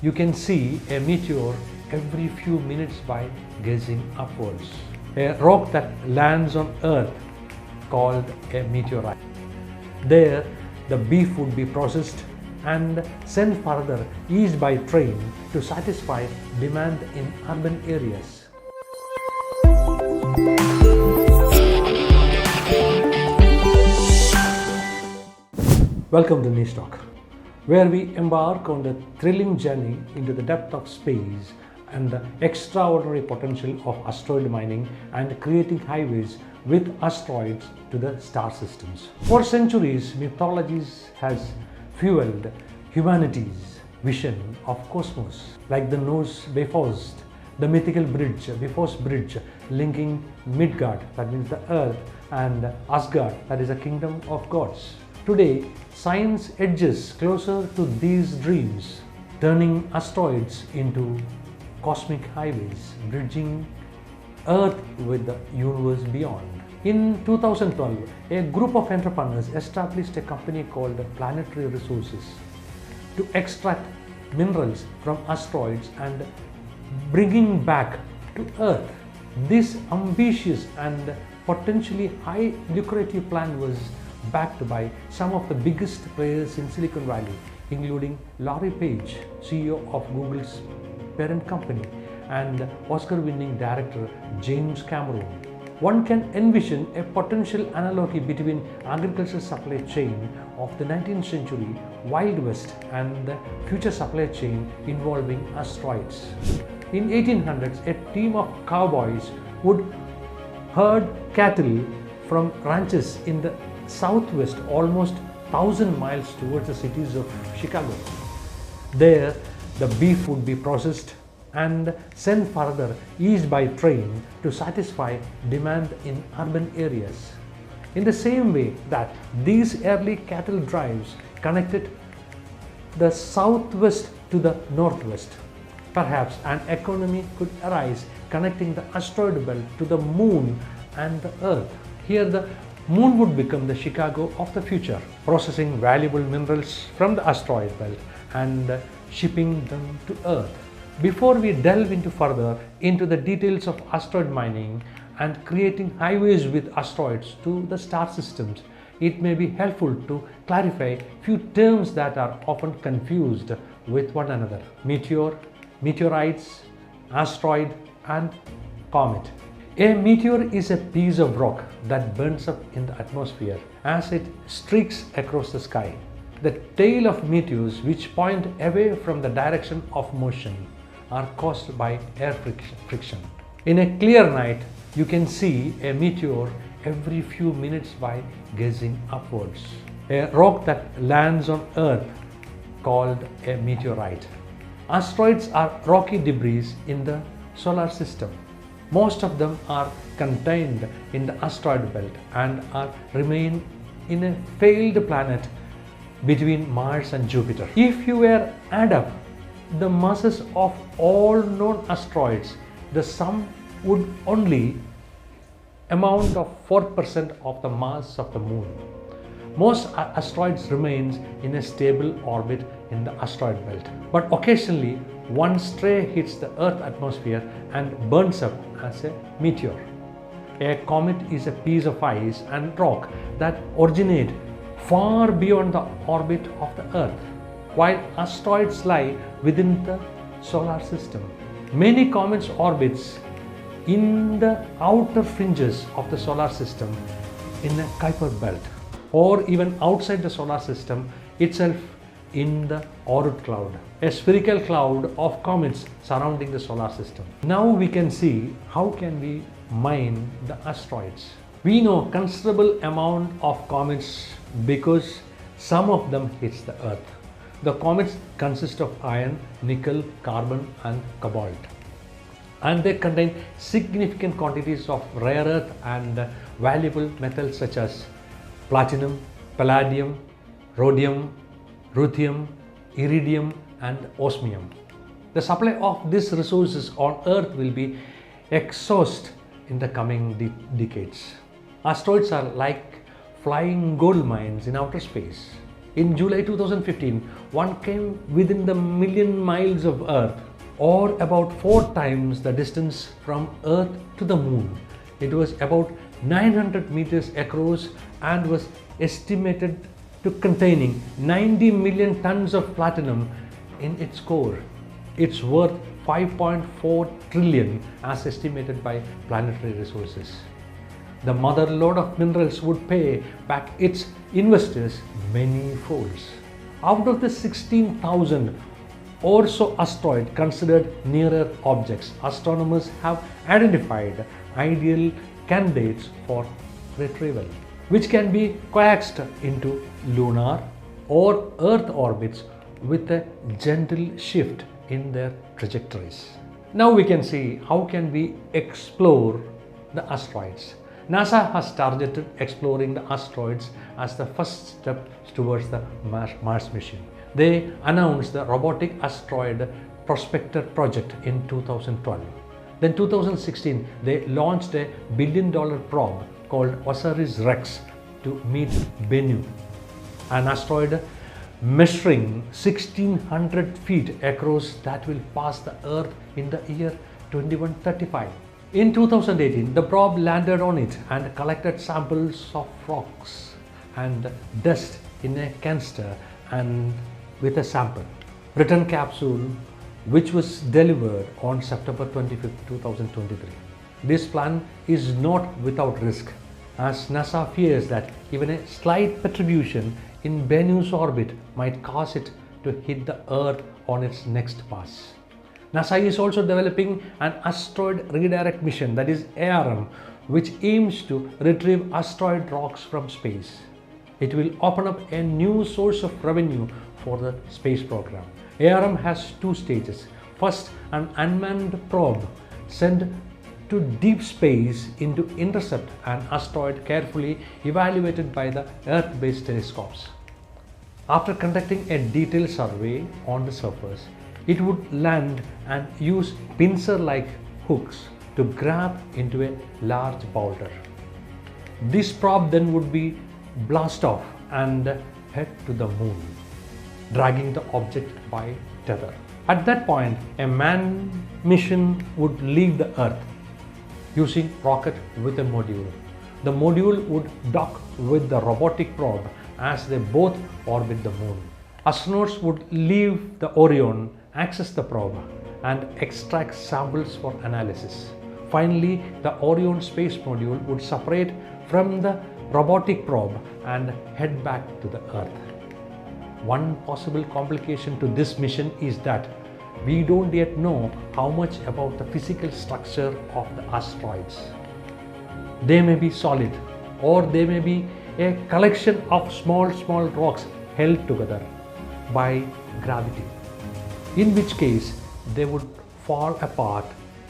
You can see a meteor every few minutes by gazing upwards. A rock that lands on Earth called a meteorite. There, the beef would be processed and sent further east by train to satisfy demand in urban areas. Welcome to Niche Talk, where we embark on the thrilling journey into the depth of space and the extraordinary potential of asteroid mining and creating highways with asteroids to the star systems. For centuries, mythologies has fueled humanity's vision of cosmos, like the Norse Bifrost, the mythical Bifrost bridge linking Midgard, that means the earth, and Asgard, that is a kingdom of gods. Today, science edges closer to these dreams, turning asteroids into cosmic highways, bridging Earth with the universe beyond. In 2012, a group of entrepreneurs established a company called Planetary Resources to extract minerals from asteroids and bringing back to Earth. This ambitious and potentially high lucrative plan was backed by some of the biggest players in Silicon Valley, including Larry Page, CEO of Google's parent company, and Oscar-winning director James Cameron. One can envision a potential analogy between agricultural supply chain of the 19th century Wild West and the future supply chain involving asteroids. In 1800s, a team of cowboys would herd cattle from ranches in the southwest almost 1,000 miles towards the cities of Chicago. There, the beef would be processed and sent further east by train to satisfy demand in urban areas. In the same way that these early cattle drives connected the southwest to the northwest, perhaps an economy could arise connecting the asteroid belt to the moon and the earth. Here, the moon would become the Chicago of the future, processing valuable minerals from the asteroid belt and shipping them to Earth. Before we delve further into the details of asteroid mining and creating highways with asteroids to the star systems, it may be helpful to clarify few terms that are often confused with one another: meteor, meteorites, asteroid, and comet. A meteor is a piece of rock that burns up in the atmosphere as it streaks across the sky. The tail of meteors, which point away from the direction of motion, are caused by air friction. In a clear night, you can see a meteor every few minutes by gazing upwards. A rock that lands on Earth called a meteorite. Asteroids are rocky debris in the solar system. Most of them are contained in the asteroid belt and remain in a failed planet between Mars and Jupiter. If you were to add up the masses of all known asteroids, the sum would only amount of 4% of the mass of the moon. Most asteroids remains in a stable orbit in the asteroid belt, but occasionally one stray hits the Earth atmosphere and burns up as a meteor. A comet is a piece of ice and rock that originate far beyond the orbit of the Earth, while asteroids lie within the solar system. Many comets orbits in the outer fringes of the solar system in a Kuiper belt, or even outside the solar system itself in the Oort cloud, a spherical cloud of comets surrounding the solar system. Now we can see how can we mine the asteroids. We know considerable amount of comets because some of them hits the Earth. The comets consist of iron, nickel, carbon, and cobalt, and they contain significant quantities of rare earth and valuable metals such as platinum, palladium, rhodium, ruthenium, iridium, and osmium. The supply of these resources on Earth will be exhausted in the coming decades. Asteroids are like flying gold mines in outer space. In July 2015, one came within the million miles of Earth, or about 4 times the distance from Earth to the Moon. It was about 900 meters across and was estimated to containing 90 million tons of platinum in its core. It's worth 5.4 trillion as estimated by Planetary Resources. The mother lode of minerals would pay back its investors many folds. Out of the 16,000 or so asteroids considered near Earth objects, astronomers have identified ideal candidates for retrieval, which can be coaxed into lunar or Earth orbits with a gentle shift in their trajectories. Now we can see how can we explore the asteroids. NASA has targeted exploring the asteroids as the first step towards the Mars mission. They announced the robotic asteroid prospector project in 2012. Then 2016, they launched a billion-dollar probe called OSIRIS-REx to meet Bennu, an asteroid measuring 1600 feet across that will pass the Earth in the year 2135. In 2018, the probe landed on it and collected samples of rocks and dust in a canister and with a sample return capsule, which was delivered on September 25, 2023. This plan is not without risk, as NASA fears that even a slight perturbation in Bennu's orbit might cause it to hit the Earth on its next pass. NASA is also developing an asteroid redirect mission, that is ARM, which aims to retrieve asteroid rocks from space. It will open up a new source of revenue for the space program. ARM has 2 stages. First, an unmanned probe sent to deep space to intercept an asteroid carefully evaluated by the Earth-based telescopes. After conducting a detailed survey on the surface, it would land and use pincer-like hooks to grab into a large boulder. This probe then would be blast off and head to the Moon, dragging the object by tether. At that point, a manned mission would leave the Earth using rocket with a module. The module would dock with the robotic probe as they both orbit the Moon. Astronauts would leave the Orion, access the probe, and extract samples for analysis. Finally, the Orion space module would separate from the robotic probe and head back to the Earth. One possible complication to this mission is that we don't yet know how much about the physical structure of the asteroids. They may be solid, or they may be a collection of small rocks held together by gravity, in which case they would fall apart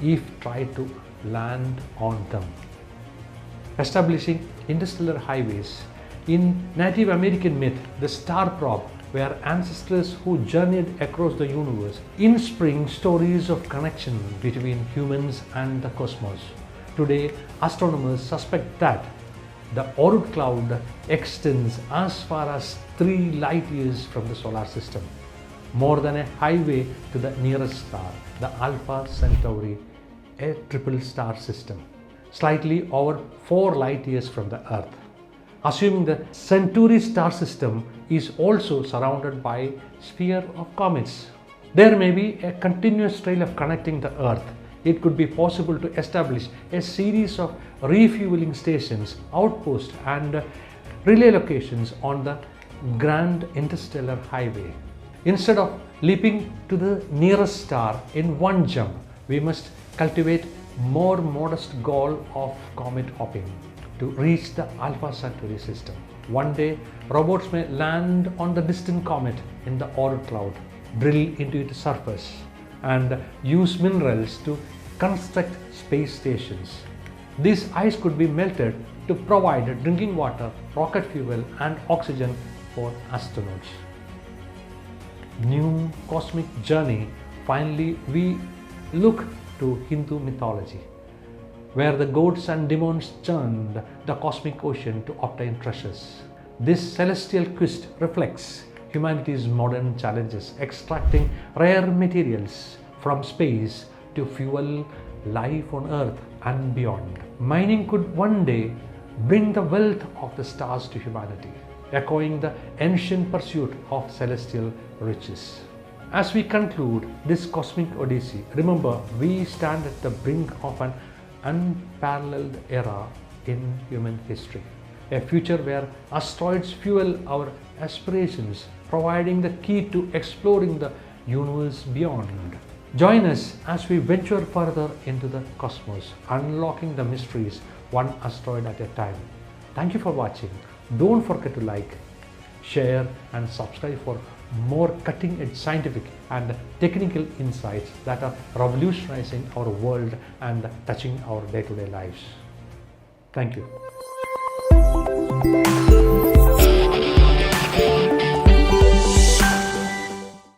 if tried to land on them. Establishing interstellar highways. In Native American myth, the star probe were ancestors who journeyed across the universe, inspiring stories of connection between humans and the cosmos. Today, astronomers suspect that the Oort cloud extends as far as 3 light years from the solar system, more than a highway to the nearest star, the Alpha Centauri, a triple star system, slightly over 4 light years from the Earth. Assuming the Centauri star system is also surrounded by a sphere of comets, there may be a continuous trail of connecting the Earth. It could be possible to establish a series of refueling stations, outposts, and relay locations on the Grand Interstellar Highway. Instead of leaping to the nearest star in one jump, we must cultivate more modest goal of comet hopping to reach the Alpha Centauri system. One day, robots may land on the distant comet in the Oort cloud, drill into its surface, and use minerals to construct space stations. This ice could be melted to provide drinking water, rocket fuel, and oxygen for astronauts. New cosmic journey. Finally, we look to Hindu mythology, where the gods and demons churned the cosmic ocean to obtain treasures. This celestial quest reflects humanity's modern challenges, extracting rare materials from space to fuel life on Earth and beyond. Mining could one day bring the wealth of the stars to humanity, echoing the ancient pursuit of celestial riches. As we conclude this cosmic odyssey, remember we stand at the brink of an unparalleled era in human history. A future where asteroids fuel our aspirations, providing the key to exploring the universe beyond. Join us as we venture further into the cosmos, unlocking the mysteries one asteroid at a time. Thank you for watching. Don't forget to like, share and subscribe for more cutting-edge scientific and technical insights that are revolutionizing our world and touching our day-to-day lives. Thank you.